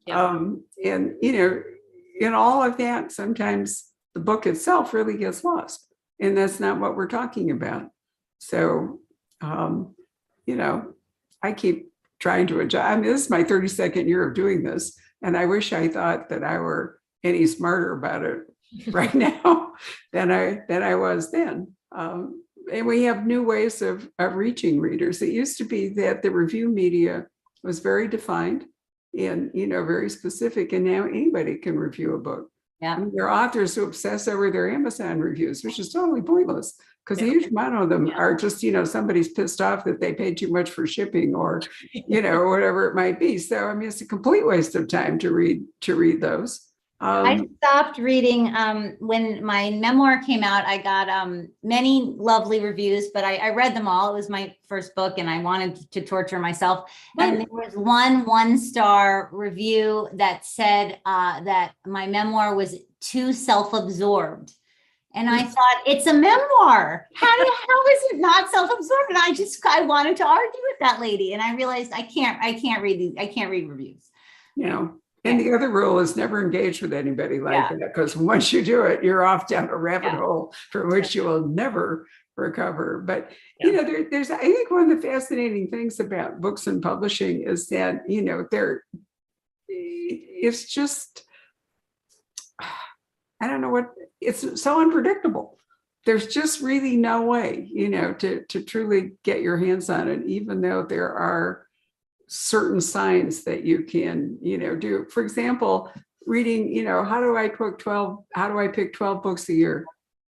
Yeah. And in all of that, sometimes the book itself really gets lost, and that's not what we're talking about. So, I keep trying to adjust. I mean, this is my 32nd year of doing this, and I wish I thought that I were any smarter about it right now than I was then. And we have new ways of reaching readers. It used to be that the review media was very defined and, very specific, and now anybody can review a book. Yeah. I mean, there are authors who obsess over their Amazon reviews, which is totally pointless, because a huge amount of them are just, somebody's pissed off that they paid too much for shipping or, whatever it might be. So, I mean, it's a complete waste of time to read those. I stopped reading when my memoir came out. I got many lovely reviews, but I read them all. It was my first book and I wanted to torture myself. And there was one-star review that said that my memoir was too self-absorbed. And I thought, it's a memoir. How is it not self-absorbed? And I wanted to argue with that lady. And I realized I can't read reviews. And the other rule is never engage with anybody like that, because once you do it, you're off down a rabbit hole from which you will never recover. But, there's, I think one of the fascinating things about books and publishing is that, it's just, I don't know it's so unpredictable. There's just really no way, to truly get your hands on it, even though there are certain signs that you can, do. For example, reading, how do I pick 12 books a year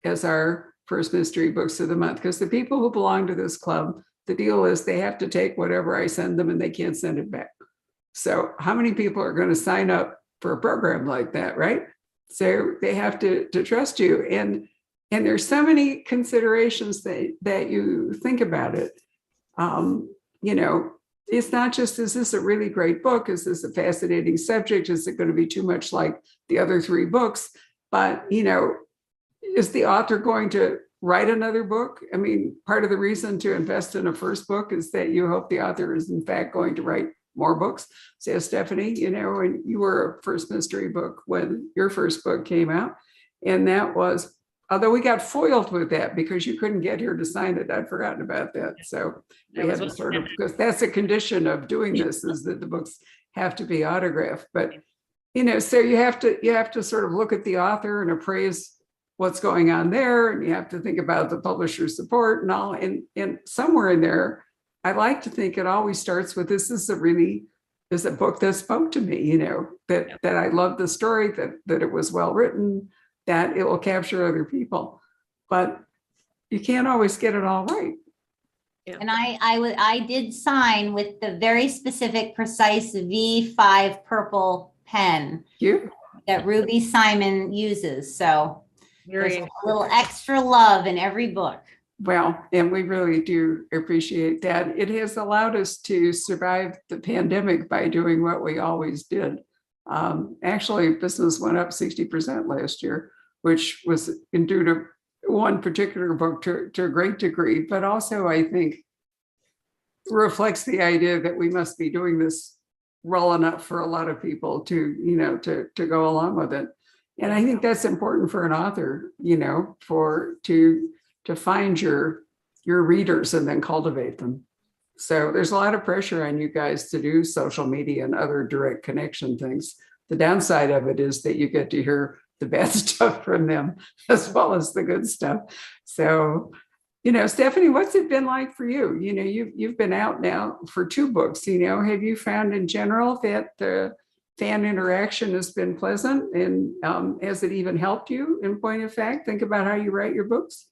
as our first mystery books of the month? Because the people who belong to this club, the deal is they have to take whatever I send them and they can't send it back. So how many people are going to sign up for a program like that, right? So they have to trust you. And there's so many considerations that you think about it. It's not just, is this a really great book? Is this a fascinating subject? Is it going to be too much like the other 3 books? But, is the author going to write another book? I mean, part of the reason to invest in a first book is that you hope the author is in fact going to write more books. Says Stephanie, and you were a first mystery book when your first book came out. And that was, although we got foiled with that because you couldn't get here to sign it. I'd forgotten about that. So we had to sort of, because that's a condition of doing this, is that the books have to be autographed. But, so you have to sort of look at the author and appraise what's going on there. And you have to think about the publisher's support and all. And somewhere in there, I like to think it always starts with, this is a book that spoke to me, that I loved the story, that it was well written, that it will capture other people. But you can't always get it all right. And I did sign with the very specific, precise V5 purple pen that Ruby Simon uses. So there's a little extra love in every book. Well, and we really do appreciate that. It has allowed us to survive the pandemic by doing what we always did. Actually, business went up 60% last year, which was due to one particular book to a great degree, but also I think reflects the idea that we must be doing this well enough for a lot of people to go along with it. And I think that's important for an author, to find your readers and then cultivate them. So there's a lot of pressure on you guys to do social media and other direct connection things. The downside of it is that you get to hear the bad stuff from them as well as the good stuff. So, Stephanie, what's it been like for you? You've been out now for 2 books. Have you found in general that the fan interaction has been pleasant? And has it even helped you, in point of fact, think about how you write your books?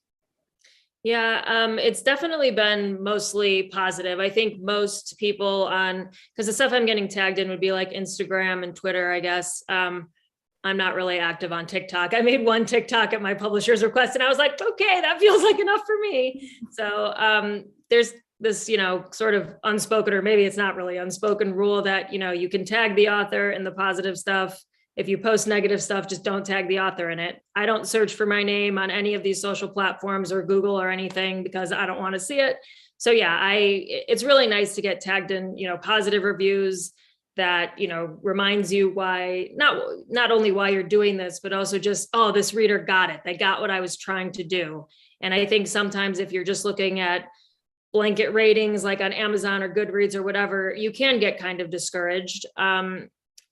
Yeah, it's definitely been mostly positive. I think most people because the stuff I'm getting tagged in would be like Instagram and Twitter, I guess. I'm not really active on TikTok. I made one TikTok at my publisher's request and I was like, okay, that feels like enough for me. So there's this, sort of unspoken, or maybe it's not really unspoken rule that, you can tag the author in the positive stuff. If you post negative stuff, just don't tag the author in it. I don't search for my name on any of these social platforms or Google or anything because I don't want to see it. So yeah, it's really nice to get tagged in, positive reviews that, reminds you why, not only why you're doing this, but also just, oh, this reader got it. They got what I was trying to do. And I think sometimes if you're just looking at blanket ratings, like on Amazon or Goodreads or whatever, you can get kind of discouraged.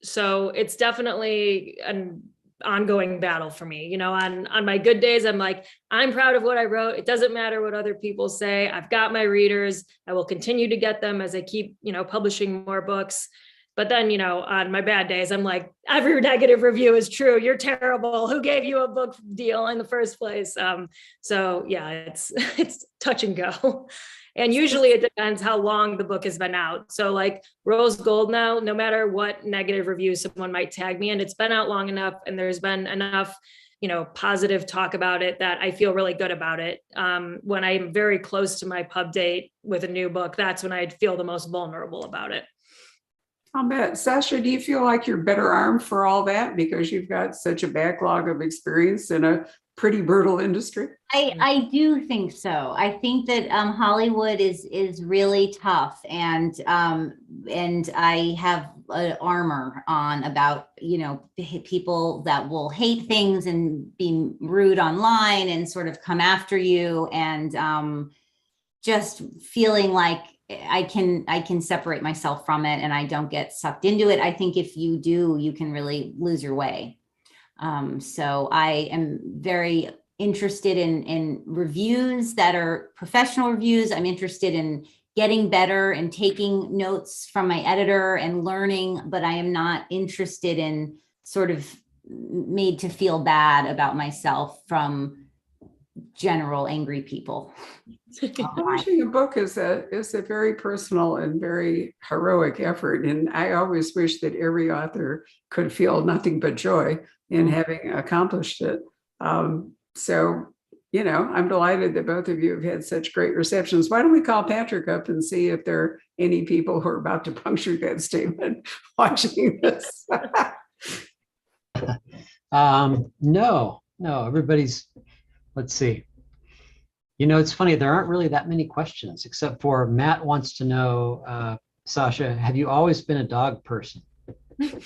So it's definitely an ongoing battle for me. On my good days, I'm like, I'm proud of what I wrote. It doesn't matter what other people say. I've got my readers. I will continue to get them as I keep, publishing more books. But then, on my bad days, I'm like, every negative review is true. You're terrible. Who gave you a book deal in the first place? So yeah, it's touch and go. And usually it depends how long the book has been out. So like Rose Gold now, no matter what negative reviews someone might tag me in, it's been out long enough and there's been enough, positive talk about it that I feel really good about it. When I'm very close to my pub date with a new book, that's when I feel the most vulnerable about it. I'll bet. Sascha, do you feel like you're better armed for all that because you've got such a backlog of experience in a pretty brutal industry? I do think so. I think that Hollywood is really tough, and I have armor on about people that will hate things and be rude online and sort of come after you, and just feeling like I can separate myself from it and I don't get sucked into it. I think if you do, you can really lose your way. So I am very interested in reviews that are professional reviews. I'm interested in getting better and taking notes from my editor and learning, but I am not interested in sort of made to feel bad about myself from general angry people. Publishing a book is a very personal and very heroic effort. And I always wish that every author could feel nothing but joy in having accomplished it. So, I'm delighted that both of you have had such great receptions. Why don't we call Patrick up and see if there are any people who are about to puncture that statement watching this? No, everybody's, let's see. It's funny, there aren't really that many questions, except for Matt wants to know, Sascha, have you always been a dog person? There's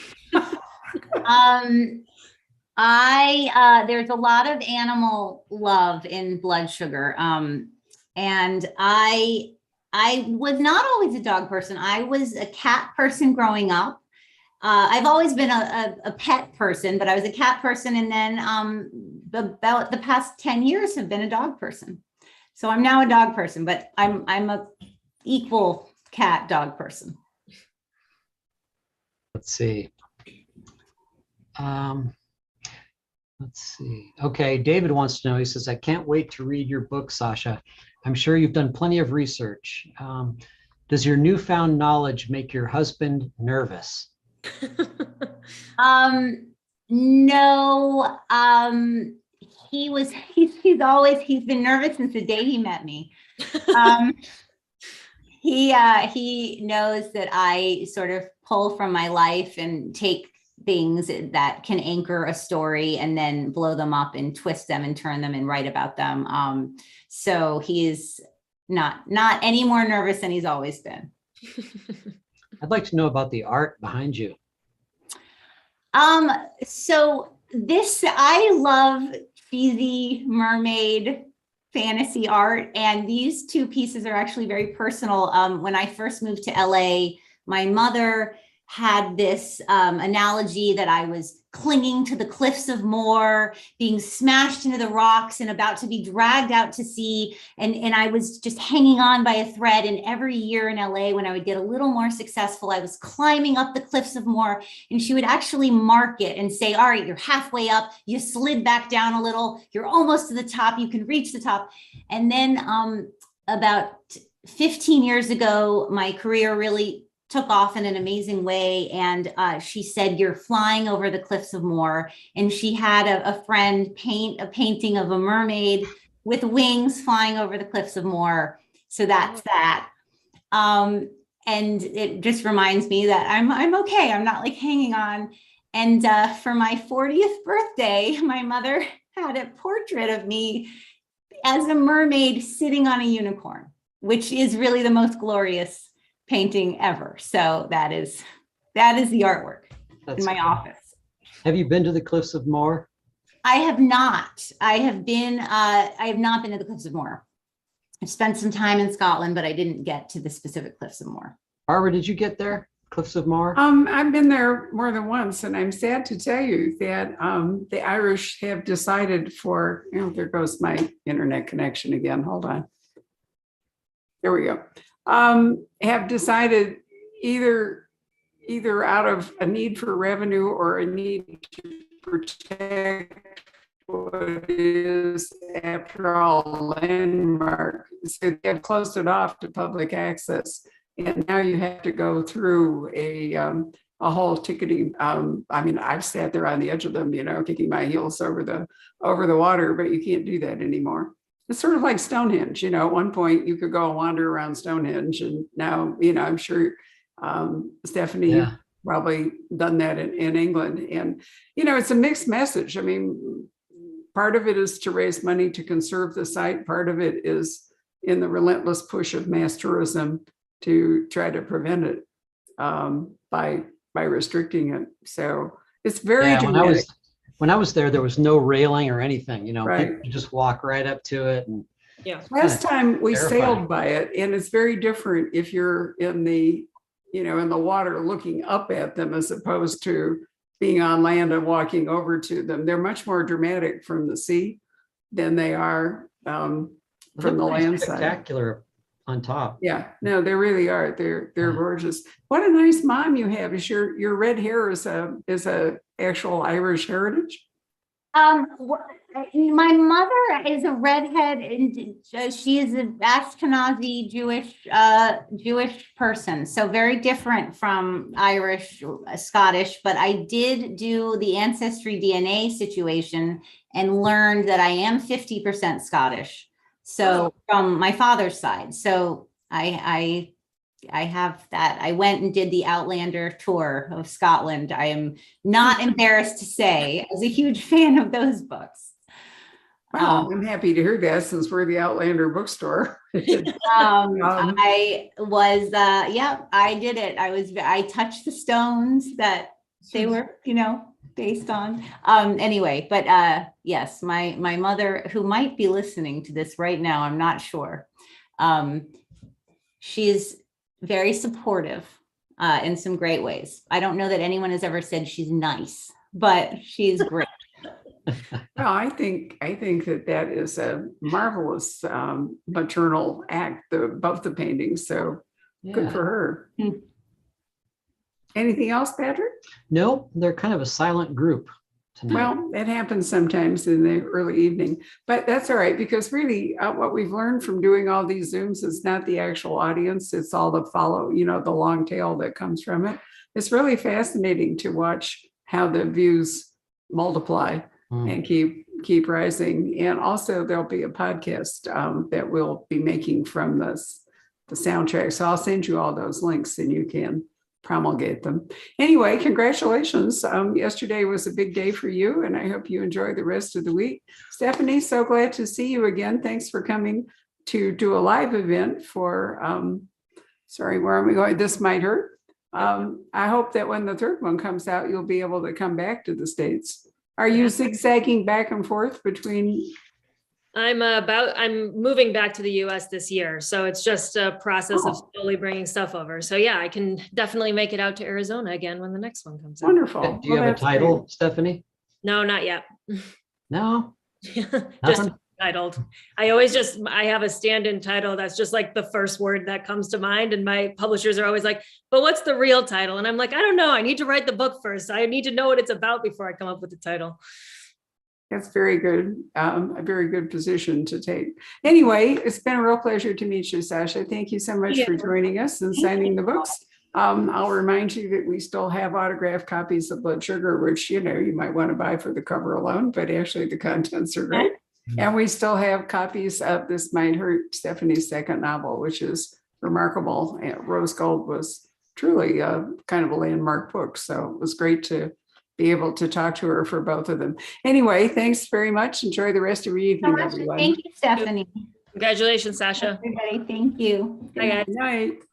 a lot of animal love in Blood Sugar. And I was not always a dog person. I was a cat person growing up. I've always been a pet person, but I was a cat person. And then about the past 10 years have been a dog person. So I'm now a dog person, but I'm a equal cat dog person. Let's see. Okay, David wants to know, he says, I can't wait to read your book, Sascha. I'm sure you've done plenty of research. Does your newfound knowledge make your husband nervous? No. He's been nervous since the day he met me. He knows that I sort of pull from my life and take things that can anchor a story and then blow them up and twist them and turn them and write about them. So he is not any more nervous than he's always been. I'd like to know about the art behind you. So I love cheesy mermaid fantasy art, and these two pieces are actually very personal. When I first moved to LA, my mother had this analogy that I was clinging to the cliffs of Moher, being smashed into the rocks and about to be dragged out to sea. And I was just hanging on by a thread. And every year in LA, when I would get a little more successful, I was climbing up the cliffs of Moher, and she would actually mark it and say, all right, you're halfway up, you slid back down a little, you're almost to the top, you can reach the top. And then about 15 years ago, my career really took off in an amazing way. And she said, you're flying over the cliffs of Moher. And she had a friend paint a painting of a mermaid with wings flying over the cliffs of Moher. So that's that. And it just reminds me that I'm okay. I'm not like hanging on. And for my 40th birthday, my mother had a portrait of me as a mermaid sitting on a unicorn, which is really the most glorious painting ever. So that is the artwork in my office. Have you been to the cliffs of Moher? I have not. I have not been to the cliffs of Moher. I've spent some time in Scotland, but I didn't get to the specific cliffs of Moher. Barbara, did you get there? Cliffs of Moher? I've been there more than once, and I'm sad to tell you that the Irish have decided there goes my internet connection again. Hold on. There we go. Have decided either out of a need for revenue or a need to protect what is, after all, a landmark. So they have closed it off to public access. And now you have to go through a whole ticketing. I mean, I've sat there on the edge of them, kicking my heels over the water, but you can't do that anymore. It's sort of like Stonehenge. At one point you could go and wander around Stonehenge, and now, I'm sure Stephanie probably done that in England. And, it's a mixed message. I mean, part of it is to raise money to conserve the site. Part of it is in the relentless push of mass tourism to try to prevent it by restricting it. So it's very dramatic. When I was there was no railing or anything, Right. people just walk right up to it. And Last time we terrifying. sailed by it, and it's very different if you're in the water looking up at them as opposed to being on land and walking over to them. They're much more dramatic from the sea than they are from the land side. Spectacular on top. Yeah, no, they really are. They're gorgeous. What a nice mom you have. Is your red hair is a actual Irish heritage? My mother is a redhead, and she is an Ashkenazi Jewish person, so very different from Irish, Scottish. But I did do the ancestry DNA situation and learned that I am 50% Scottish. So from my father's side, so I have that. I went and did the Outlander tour of Scotland. I am not embarrassed to say, I was a huge fan of those books. Wow, I'm happy to hear that, since we're the Outlander bookstore. I was, I did it. I touched the stones that they were, based on. Anyway, but yes, my mother, who might be listening to this right now, I'm not sure. She's very supportive in some great ways. I don't know that anyone has ever said she's nice, but she's great. No, I think that is a marvelous maternal act, both the paintings. So good for her. Anything else, Patrick? No, they're kind of a silent group tonight. Well, it happens sometimes in the early evening, but that's all right, because really what we've learned from doing all these Zooms is not the actual audience. It's all the the long tail that comes from it. It's really fascinating to watch how the views multiply and keep rising. And also there'll be a podcast that we'll be making from the soundtrack. So I'll send you all those links and you can promulgate them. Anyway, congratulations. Yesterday was a big day for you, and I hope you enjoy the rest of the week. Stephanie, so glad to see you again. Thanks for coming to do a live event for, where am I going? This Might Hurt. I hope that when the third one comes out, you'll be able to come back to the States. Are you zigzagging back and forth between? I'm moving back to the US this year. So it's just a process of slowly bringing stuff over. So yeah, I can definitely make it out to Arizona again when the next one comes out. Wonderful. Do you have a title, great. Stephanie? No, not yet. No? Just titled. I have a stand-in title that's just like the first word that comes to mind. And my publishers are always like, but what's the real title? And I'm like, I don't know. I need to write the book first. I need to know what it's about before I come up with the title. That's very good. A very good position to take. Anyway, it's been a real pleasure to meet you, Sascha. Thank you so much for joining us and signing the books. I'll remind you that we still have autographed copies of Blood Sugar, which, you might want to buy for the cover alone, but actually the contents are great. And we still have copies of This Might Hurt, Stephanie's second novel, which is remarkable. Rose Gold was truly kind of a landmark book. So it was great to be able to talk to her for both of them. Anyway, thanks very much. Enjoy the rest of your evening, everyone. Thank you, Stephanie. Congratulations, Sascha. Everybody, thank you. Bye, guys. Good night.